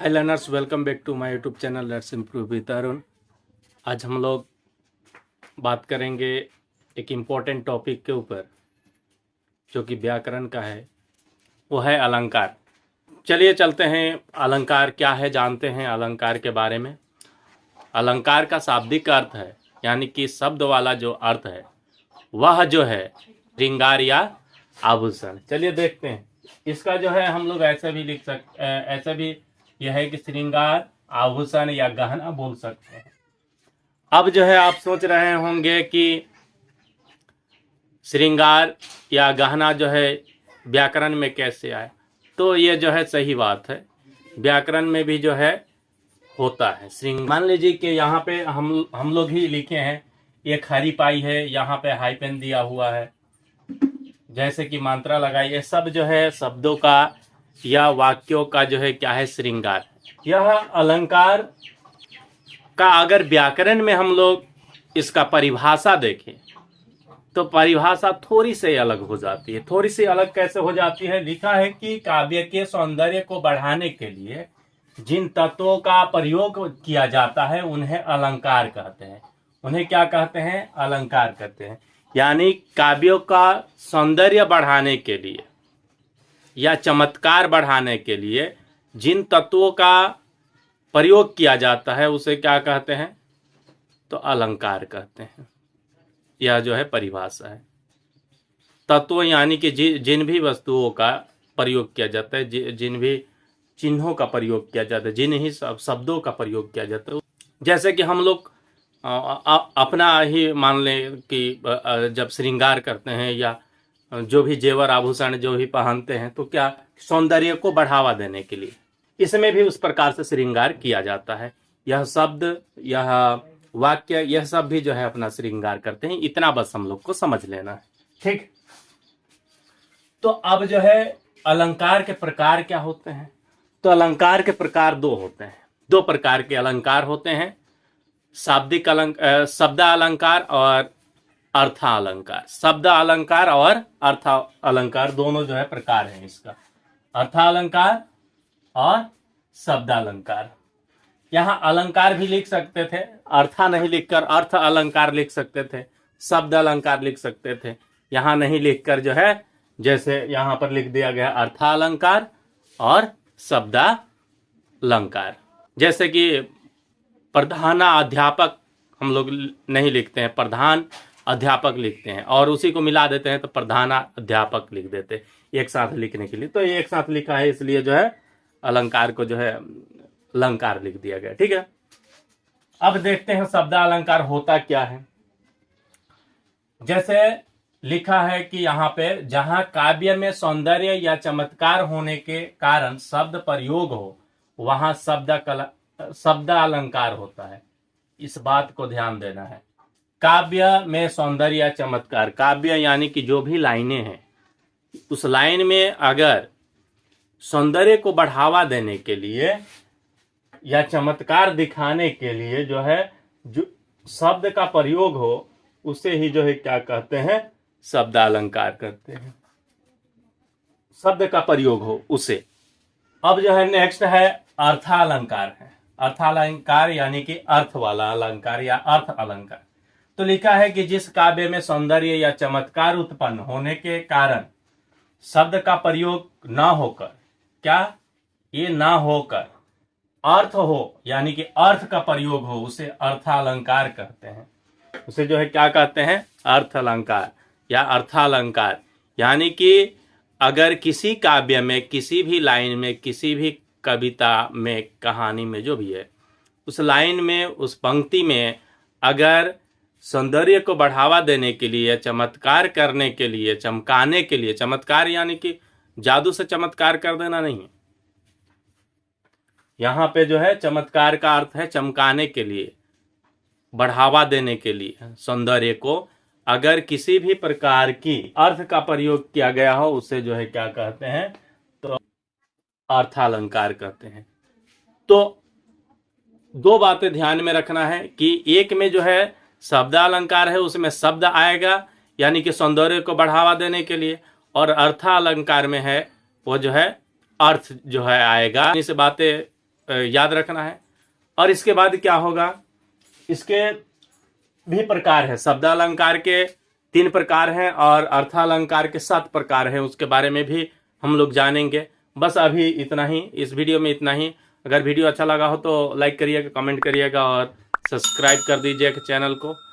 Hi learners, welcome back to my YouTube channel let's improve with Arun. आज हम लोग बात करेंगे एक इम्पोर्टेंट टॉपिक के ऊपर जो कि व्याकरण का है, वो है अलंकार। चलिए चलते हैं, अलंकार क्या है जानते हैं अलंकार के बारे में। अलंकार का शाब्दिक अर्थ है, यानी कि शब्द वाला जो अर्थ है वह जो है श्रृंगार या आभूषण। चलिए देखते हैं, इसका जो है हम लोग ऐसे भी लिख सकते, ऐसे भी यह है कि श्रृंगार, आभूषण या गहना बोल सकते हैं। अब जो है आप सोच रहे होंगे कि श्रृंगार या गहना जो है व्याकरण में कैसे आए, तो ये जो है सही बात है, व्याकरण में भी जो है होता है। श्रृंगार मान लीजिए कि यहाँ पे हम लोग ही लिखे हैं, एक हरी पाई है, यहाँ पे हाइपेन दिया हुआ है, जैसे कि मात्रा लगाई, ये सब जो है शब्दों का या वाक्यों का जो है क्या है, श्रृंगार। यह अलंकार का अगर व्याकरण में हम लोग इसका परिभाषा देखें तो परिभाषा थोड़ी सी अलग हो जाती है। थोड़ी सी अलग कैसे हो जाती है? लिखा है कि काव्य के सौंदर्य को बढ़ाने के लिए जिन तत्वों का प्रयोग किया जाता है उन्हें अलंकार कहते हैं। उन्हें क्या कहते हैं? अलंकार कहते हैं। यानी काव्यों का सौंदर्य बढ़ाने के लिए या चमत्कार बढ़ाने के लिए जिन तत्वों का प्रयोग किया जाता है उसे क्या कहते हैं? तो अलंकार कहते हैं। यह जो है परिभाषा है। तत्व यानी कि जिन भी वस्तुओं का प्रयोग किया जाता है, जिन भी चिन्हों का प्रयोग किया जाता है, जिन ही शब्दों का प्रयोग किया जाता है। जैसे कि हम लोग अपना ही मान लें कि जब श्रृंगार करते हैं या जो भी जेवर आभूषण जो भी पहनते हैं, तो क्या सौंदर्य को बढ़ावा देने के लिए इसमें भी उस प्रकार से श्रृंगार किया जाता है। यह शब्द, यह वाक्य, यह सब भी जो है अपना श्रृंगार करते हैं। इतना बस हम लोग को समझ लेना है, ठीक। तो अब जो है अलंकार के प्रकार क्या होते हैं? तो अलंकार के प्रकार दो होते हैं। दो प्रकार के अलंकार होते हैं, शाब्दिक अलंकार, शब्द अलंकार और अर्था अलंकार। शब्द अलंकार और अर्था अलंकार दोनों जो है प्रकार है इसका, अर्था अलंकार और शब्द अलंकार। यहाँ अलंकार भी लिख सकते थे, अर्था नहीं लिखकर अर्थ अलंकार लिख सकते थे, शब्द अलंकार लिख सकते थे। यहाँ नहीं लिखकर जो है, जैसे यहाँ पर लिख दिया गया अर्था अलंकार और शब्द अलंकार। जैसे कि प्रधान अध्यापक हम लोग नहीं लिखते हैं, प्रधान अध्यापक लिखते हैं, और उसी को मिला देते हैं तो प्रधान अध्यापक लिख देते हैं एक साथ लिखने के लिए। तो एक साथ लिखा है इसलिए जो है अलंकार को जो है अलंकार लिख दिया गया, ठीक है। अब देखते हैं शब्द अलंकार होता क्या है। जैसे लिखा है कि यहाँ पे जहां काव्य में सौंदर्य या चमत्कार होने के कारण शब्द प्रयोग हो वहां शब्द अलंकार होता है। इस बात को ध्यान देना है। काव्य में सौंदर्य या चमत्कार, काव्य यानी कि जो भी लाइनें हैं, उस लाइन में अगर सौंदर्य को बढ़ावा देने के लिए या चमत्कार दिखाने के लिए जो है जो शब्द का प्रयोग हो उसे ही जो है क्या कहते हैं? शब्द अलंकार कहते हैं। शब्द का प्रयोग हो उसे। अब जो है नेक्स्ट है अर्थालंकार है। अर्थालंकार यानी कि अर्थ वाला अलंकार या अर्थ अलंकार। तो लिखा है कि जिस काव्य में सौंदर्य या चमत्कार उत्पन्न होने के कारण शब्द का प्रयोग ना होकर, क्या ये ना होकर अर्थ हो, यानी कि अर्थ का प्रयोग हो, उसे अर्थालंकार कहते हैं। उसे जो है क्या कहते हैं? अर्थ अलंकार या अर्थालंकार। यानी कि अगर किसी काव्य में, किसी भी लाइन में, किसी भी कविता में, कहानी में, जो भी है, उस लाइन में, उस पंक्ति में अगर सौंदर्य को बढ़ावा देने के लिए, चमत्कार करने के लिए, चमकाने के लिए, चमत्कार यानी कि जादू से चमत्कार कर देना नहीं है, यहाँ पे जो है चमत्कार का अर्थ है चमकाने के लिए, बढ़ावा देने के लिए सौंदर्य को, अगर किसी भी प्रकार की अर्थ का प्रयोग किया गया हो उसे जो है क्या कहते हैं? तो अर्थालंकार कहते हैं। तो दो बातें ध्यान में रखना है कि एक में जो है शब्द अलंकार है, उसमें शब्द आएगा यानी कि सौंदर्य को बढ़ावा देने के लिए, और अर्थालंकार में है वो जो है अर्थ जो है आएगा। इस बातें याद रखना है। और इसके बाद क्या होगा, इसके भी प्रकार है। शब्दालंकार के 3 प्रकार हैं और अर्थालंकार के 7 प्रकार हैं, उसके बारे में भी हम लोग जानेंगे। बस अभी इतना ही, इस वीडियो में इतना ही। अगर वीडियो अच्छा लगा हो तो लाइक करिएगा, कमेंट करिएगा और सब्सक्राइब कर दीजिएगा चैनल को।